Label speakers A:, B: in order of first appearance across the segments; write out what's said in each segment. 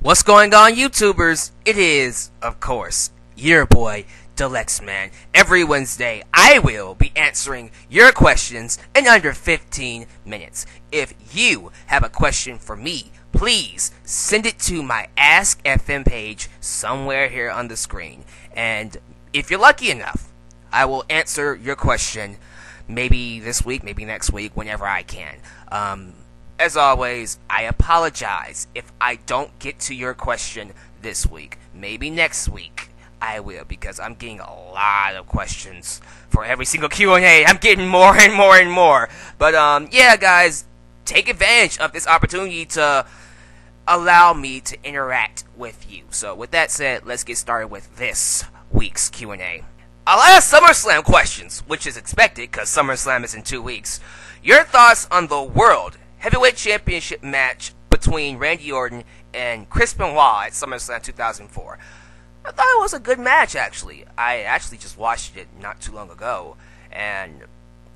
A: What's going on, YouTubers? It is, of course, your boy, Dalyxman. Every Wednesday, I will be answering your questions in under 15 minutes. If you have a question for me, please send it to my Ask FM page somewhere here on the screen. And if you're lucky enough, I will answer your question maybe this week, maybe next week, whenever I can. As always, I apologize if I don't get to your question this week. Maybe next week I will, because I'm getting a lot of questions for every single Q&A. I'm getting more and more and more. But yeah, guys, take advantage of this opportunity to allow me to interact with you. So with that said, let's get started with this week's Q&A. I'll ask SummerSlam questions, which is expected because SummerSlam is in 2 weeks. Your thoughts on the World Heavyweight Championship match between Randy Orton and Chris Benoit at SummerSlam 2004. I thought it was a good match, actually. I actually just watched it not too long ago, and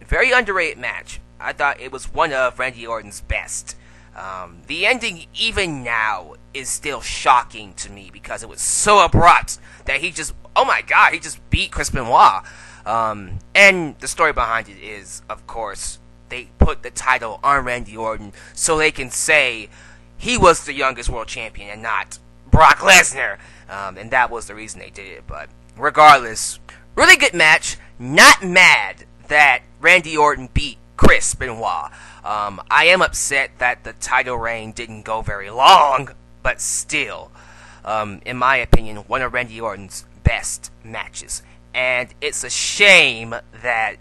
A: very underrated match. I thought it was one of Randy Orton's best. The ending, even now, is still shocking to me because it was so abrupt that he just, oh my god, he just beat Chris Benoit. And the story behind it is, of course, they put the title on Randy Orton so they can say he was the youngest world champion and not Brock Lesnar. And that was the reason they did it. But regardless, really good match. Not mad that Randy Orton beat Chris Benoit. I am upset that the title reign didn't go very long, but still, in my opinion, one of Randy Orton's best matches. And it's a shame that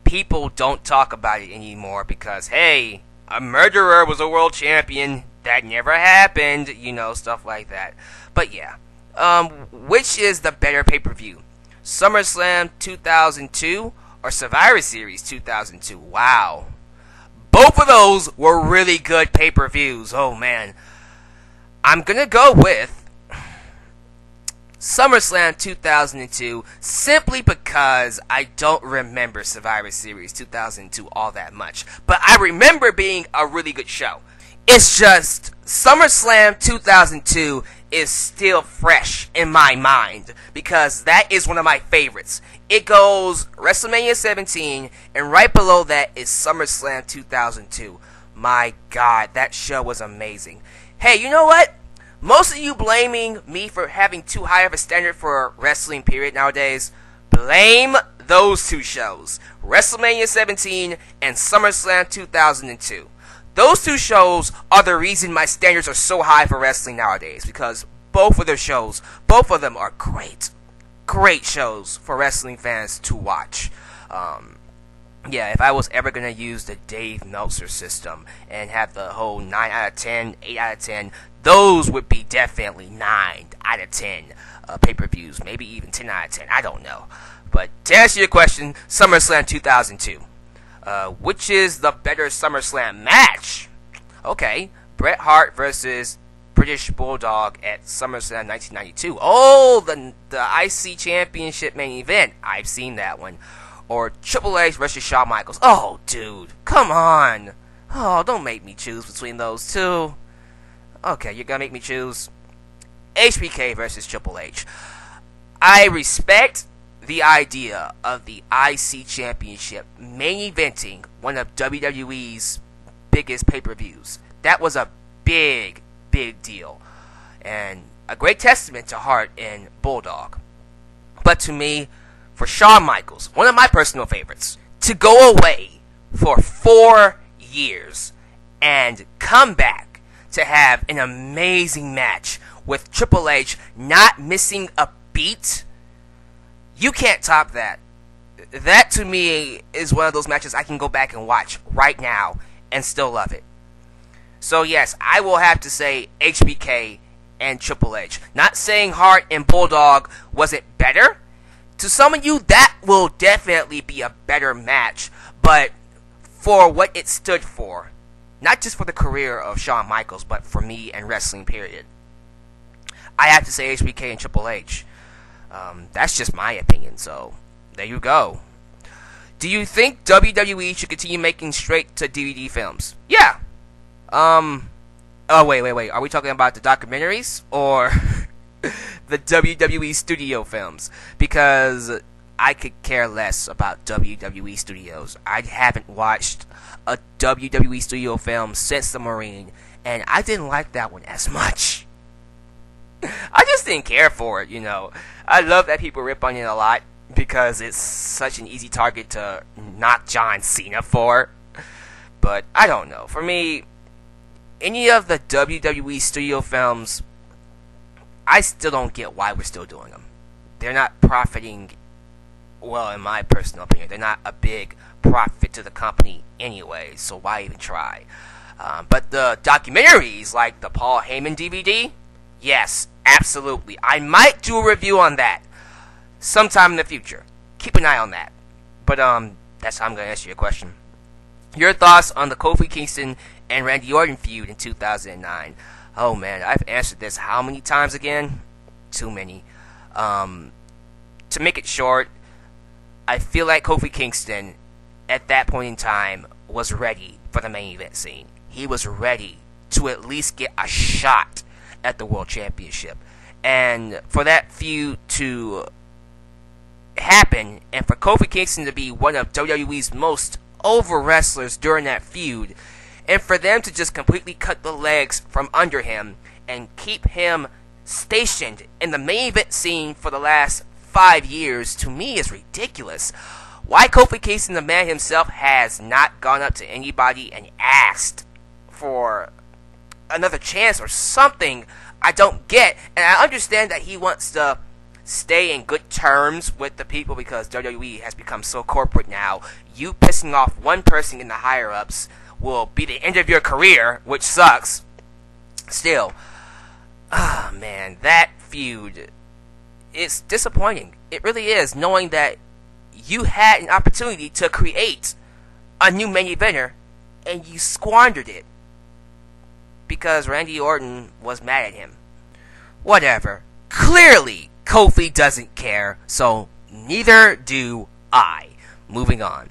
A: people don't talk about it anymore because, hey, a murderer was a world champion. That never happened, you know, stuff like that. But yeah, which is the better pay-per-view? SummerSlam 2002 or Survivor Series 2002? Wow. Both of those were really good pay-per-views. Oh, man. I'm going to go with SummerSlam 2002 simply because I don't remember Survivor Series 2002 all that much. But I remember being a really good show. It's just SummerSlam 2002 is still fresh in my mind because that is one of my favorites. It goes WrestleMania 17 and right below that is SummerSlam 2002. My god, that show was amazing. Hey, you know what? Most of you blaming me for having too high of a standard for wrestling period nowadays, blame those two shows, WrestleMania 17 and SummerSlam 2002. Those two shows are the reason my standards are so high for wrestling nowadays, because both of their shows, both of them are great shows for wrestling fans to watch. Yeah, if I was ever going to use the Dave Meltzer system and have the whole 9 out of 10, 8 out of 10, those would be definitely 9 out of 10 pay-per-views, maybe even 10 out of 10, I don't know. But to answer your question, SummerSlam 2002. Which is the better SummerSlam match? Okay, Bret Hart versus British Bulldog at SummerSlam 1992. Oh, the IC Championship main event. I've seen that one. Or Triple H versus Shawn Michaels. Oh, dude, come on. Oh, don't make me choose between those two. Okay, you're gonna make me choose HBK versus Triple H. I respect the idea of the IC Championship main eventing one of WWE's biggest pay-per-views. That was a big deal. And a great testament to Hart and Bulldog. But to me, for Shawn Michaels, one of my personal favorites, to go away for 4 years and come back to have an amazing match with Triple H not missing a beat, you can't top that. That to me is one of those matches I can go back and watch right now and still love it. So yes, I will have to say HBK and Triple H. Not saying Hart and Bulldog wasn't better. To some of you, that will definitely be a better match. But for what it stood for, not just for the career of Shawn Michaels, but for me and wrestling period, I have to say HBK and Triple H. That's just my opinion, so there you go. Do you think WWE should continue making straight to DVD films? Yeah. Oh, wait. Are we talking about the documentaries or the WWE Studio Films? Because I could care less about WWE Studios. I haven't watched a WWE Studio film since The Marine, and I didn't like that one as much. I just didn't care for it, you know. I love that people rip on it a lot because it's such an easy target to knock John Cena for. But I don't know. For me, any of the WWE Studio Films, I still don't get why we're still doing them. They're not profiting, well, in my personal opinion, they're not a big profit to the company anyway, so why even try? But the documentaries, like the Paul Heyman DVD, yes, absolutely. I might do a review on that sometime in the future. Keep an eye on that. But that's how I'm going to answer your question. Your thoughts on the Kofi Kingston and Randy Orton feud in 2009. Oh man, I've answered this how many times again? Too many. To make it short, I feel like Kofi Kingston, at that point in time, was ready for the main event scene. He was ready to at least get a shot at the World Championship. And for that feud to happen, and for Kofi Kingston to be one of WWE's most over wrestlers during that feud, and for them to just completely cut the legs from under him and keep him stationed in the main event scene for the last 5 years, to me is ridiculous. Why Kofi Kingston, the man himself, has not gone up to anybody and asked for another chance or something, I don't get. And I understand that he wants to stay in good terms with the people because WWE has become so corporate now. You pissing off one person in the higher-ups will be the end of your career, which sucks. Still, man, that feud, it's disappointing. It really is, knowing that you had an opportunity to create a new main eventer and you squandered it because Randy Orton was mad at him. Whatever. Clearly, Kofi doesn't care, so neither do I. Moving on.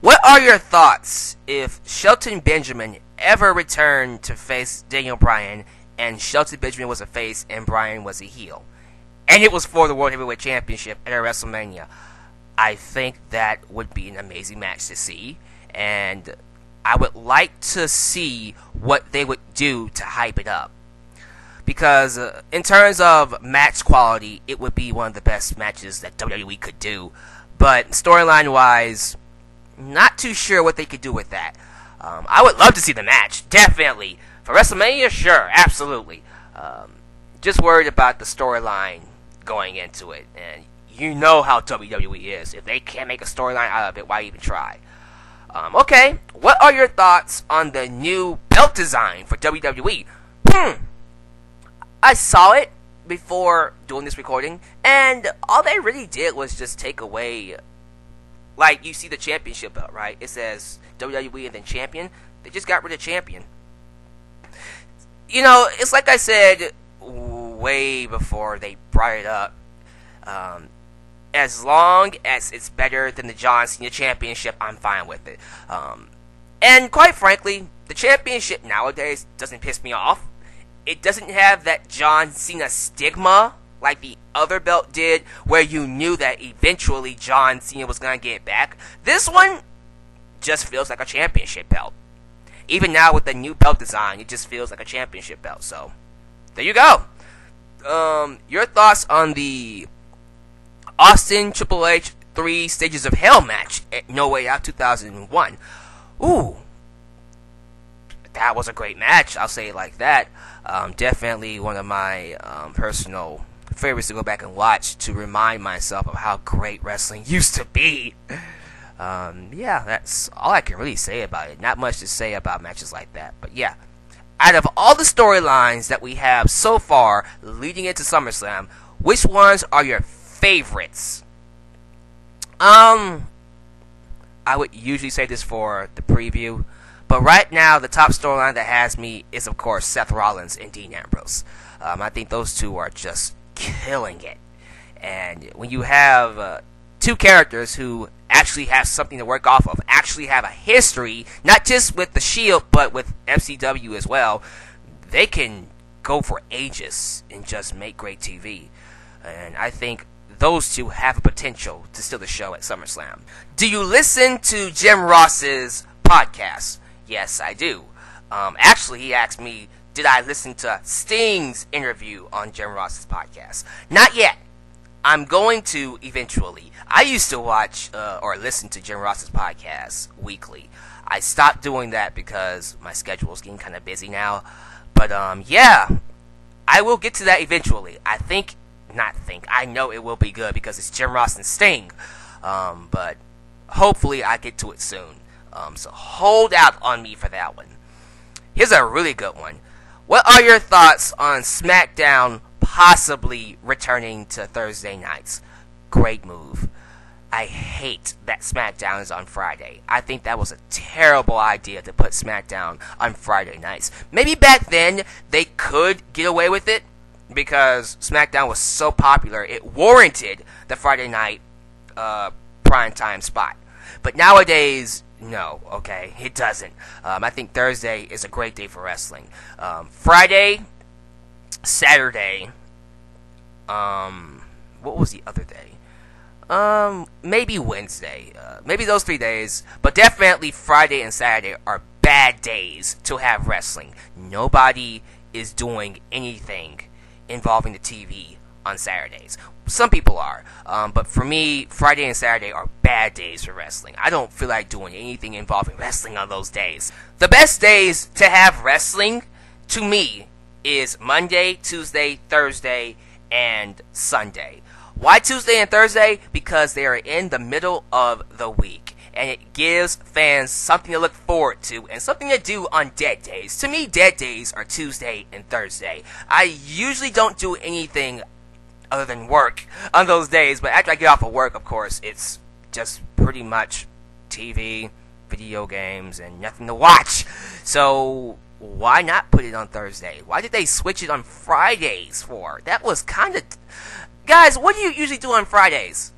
A: What are your thoughts if Shelton Benjamin ever returned to face Daniel Bryan and Shelton Benjamin was a face and Bryan was a heel? And it was for the World Heavyweight Championship at WrestleMania. I think that would be an amazing match to see, and I would like to see what they would do to hype it up. Because in terms of match quality, it would be one of the best matches that WWE could do. But storyline-wise, not too sure what they could do with that. I would love to see the match, definitely. For WrestleMania, sure, absolutely. Just worried about the storyline going into it. And you know how WWE is. If they can't make a storyline out of it, why even try? Okay, what are your thoughts on the new belt design for WWE? I saw it before doing this recording, and all they really did was just take away, like, you see the championship belt, right? It says WWE and then champion. They just got rid of champion. You know, it's like I said way before they brought it up. As long as it's better than the John Cena championship, I'm fine with it. And quite frankly, the championship nowadays doesn't piss me off. It doesn't have that John Cena stigma like the other belt did, where you knew that eventually John Cena was going to get it back. This one just feels like a championship belt. Even now with the new belt design, it just feels like a championship belt. So, there you go. Your thoughts on the Austin Triple H 3 Stages of Hell match at No Way Out 2001. Ooh. That was a great match, I'll say it like that. Definitely one of my personal favorites to go back and watch to remind myself of how great wrestling used to be. Yeah, that's all I can really say about it. Not much to say about matches like that, but yeah. Out of all the storylines that we have so far leading into SummerSlam, which ones are your favorites? I would usually say this for the preview, but right now the top storyline that has me is of course Seth Rollins and Dean Ambrose. I think those two are just killing it, and when you have two characters who actually have something to work off of, actually have a history, not just with the Shield but with MCW as well, they can go for ages and just make great TV. And I think those two have a potential to steal the show at SummerSlam. Do you listen to Jim Ross's podcast? Yes, I do. Actually, he asked me, did I listen to Sting's interview on Jim Ross's podcast? Not yet. I'm going to eventually. I used to watch or listen to Jim Ross's podcast weekly. I stopped doing that because my schedule is getting kind of busy now. But yeah, I will get to that eventually. I know it will be good because it's Jim Ross and Sting. But hopefully I get to it soon. So hold out on me for that one. Here's a really good one. What are your thoughts on Smackdown possibly returning to Thursday nights? Great move. I hate that Smackdown is on Friday. I think that was a terrible idea to put Smackdown on Friday nights. Maybe back then they could get away with it because SmackDown was so popular it warranted the Friday night primetime spot. But nowadays, no, okay, it doesn't. I think Thursday is a great day for wrestling. Friday, Saturday, what was the other day? Maybe Wednesday. Maybe those 3 days. But definitely Friday and Saturday are bad days to have wrestling. Nobody is doing anything involving the TV on Saturdays. Some people are. But for me, Friday and Saturday are bad days for wrestling. I don't feel like doing anything involving wrestling on those days. The best days to have wrestling, to me, is Monday, Tuesday, Thursday, and Sunday. Why Tuesday and Thursday? Because they are in the middle of the week. And it gives fans something to look forward to and something to do on dead days. To me, dead days are Tuesday and Thursday. I usually don't do anything other than work on those days. But after I get off of work, of course, it's just pretty much TV, video games, and nothing to watch. So why not put it on Thursday? Why did they switch it on Fridays for? That was kind of... Guys, what do you usually do on Fridays?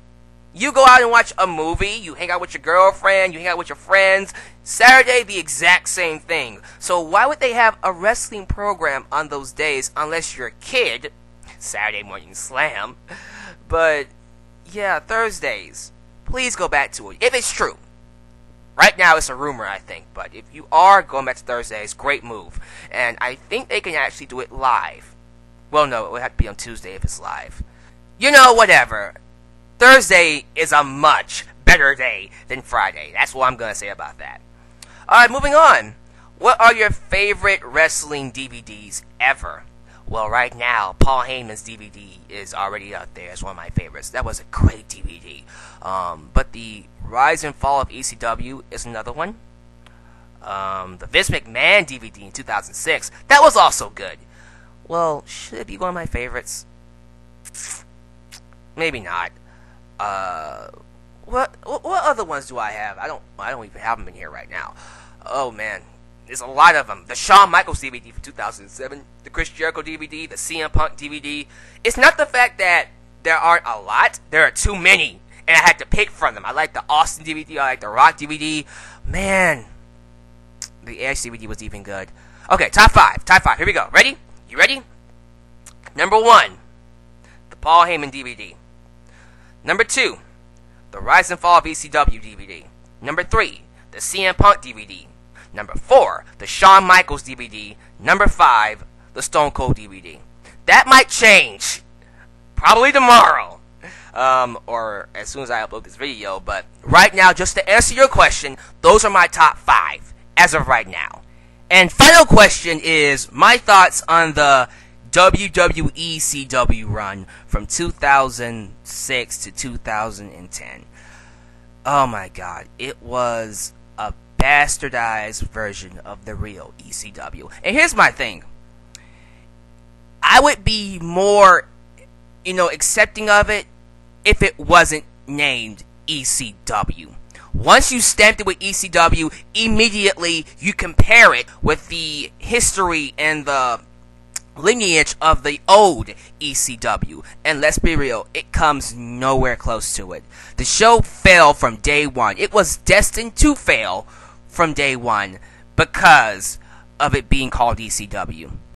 A: You go out and watch a movie, you hang out with your girlfriend, you hang out with your friends. Saturday, the exact same thing. So why would they have a wrestling program on those days unless you're a kid? Saturday Morning Slam. But, yeah, Thursdays. Please go back to it, if it's true. Right now, it's a rumor, I think. But if you are going back to Thursdays, great move. And I think they can actually do it live. Well, no, it would have to be on Tuesday if it's live. You know, whatever. Thursday is a much better day than Friday. That's what I'm going to say about that. Alright, moving on. What are your favorite wrestling DVDs ever? Well, right now, Paul Heyman's DVD is already out there as one of my favorites. That was a great DVD. But the Rise and Fall of ECW is another one. The Vince McMahon DVD in 2006, that was also good. Well, should it be one of my favorites? Maybe not. What other ones do I have? I don't even have them in here right now. Oh man, there's a lot of them. The Shawn Michaels DVD from 2007, the Chris Jericho DVD, the CM Punk DVD. It's not the fact that there aren't a lot. There are too many, and I had to pick from them. I like the Austin DVD. I like the Rock DVD. Man, the Edge DVD was even good. Okay, top five. Here we go. Ready? You ready? Number 1, the Paul Heyman DVD. Number 2, the Rise and Fall of ECW DVD. Number 3, the CM Punk DVD. Number 4, the Shawn Michaels DVD. Number 5, the Stone Cold DVD. That might change. Probably tomorrow. Or as soon as I upload this video. But right now, just to answer your question, those are my top 5 as of right now. And final question is my thoughts on the WWE ECW run from 2006 to 2010. Oh my god, it was a bastardized version of the real ECW. And here's my thing. I would be more, accepting of it if it wasn't named ECW. Once you stamped it with ECW, immediately you compare it with the history and the lineage of the old ECW, and let's be real, it comes nowhere close to it. The show failed from day one. It was destined to fail from day one because of it being called ECW.